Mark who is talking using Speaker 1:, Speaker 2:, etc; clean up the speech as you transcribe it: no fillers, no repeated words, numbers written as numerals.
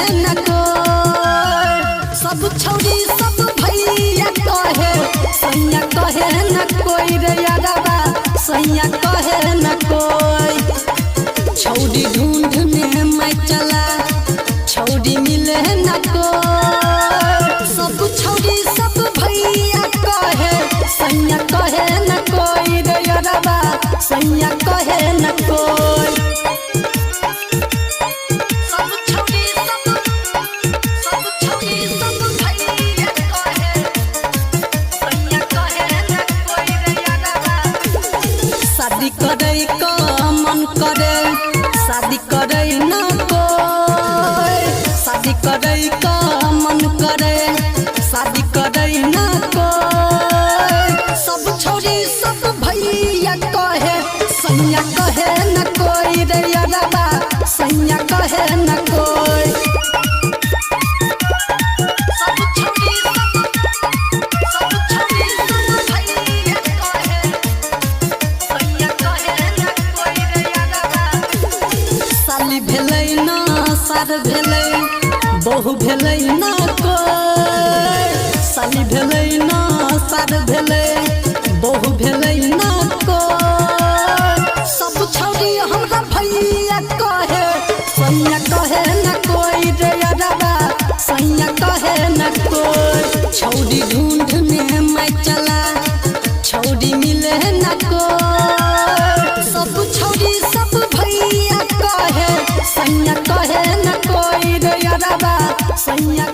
Speaker 1: न कोई। सब छौरी सब भैया कहे सैया कहे न कोई रे यारबा सैया कहे न कोई। छौरी ढूंढ में मैं चला छौरी मिले न कोई। सब छौरी सब भैया कहे सैया कहे न कोई रे यारबा सैया कहे न कोई। सब छौरी सब छौरी सब भैया कहे सैया कहे न कोई रे यारबा। शादी करे का मन करे शादी करे न कोई। शादी करे का मन करे शादी करे न कोई। सब छौरी सब भैया कहे सैया कहे न कोई रे यारबा सैया कहे न कोई। सब छौरी सब भैया कहे सैया कहे न कोई रे यारबा। साली भेलै न सार भेलै बहु भेलै न कोई। साली भेलै न सार भेलै बहु भेलै न कोई। सब छौरी हमरा भैया कहे सैया कहे न कोई रे यारबा सैया कहे न कोई। छौरी ढूंढ में मैं चला छौरी मिले न कोई। सब छौरी सब भैया कहे सैया कहे न कोई रे यारबा सैया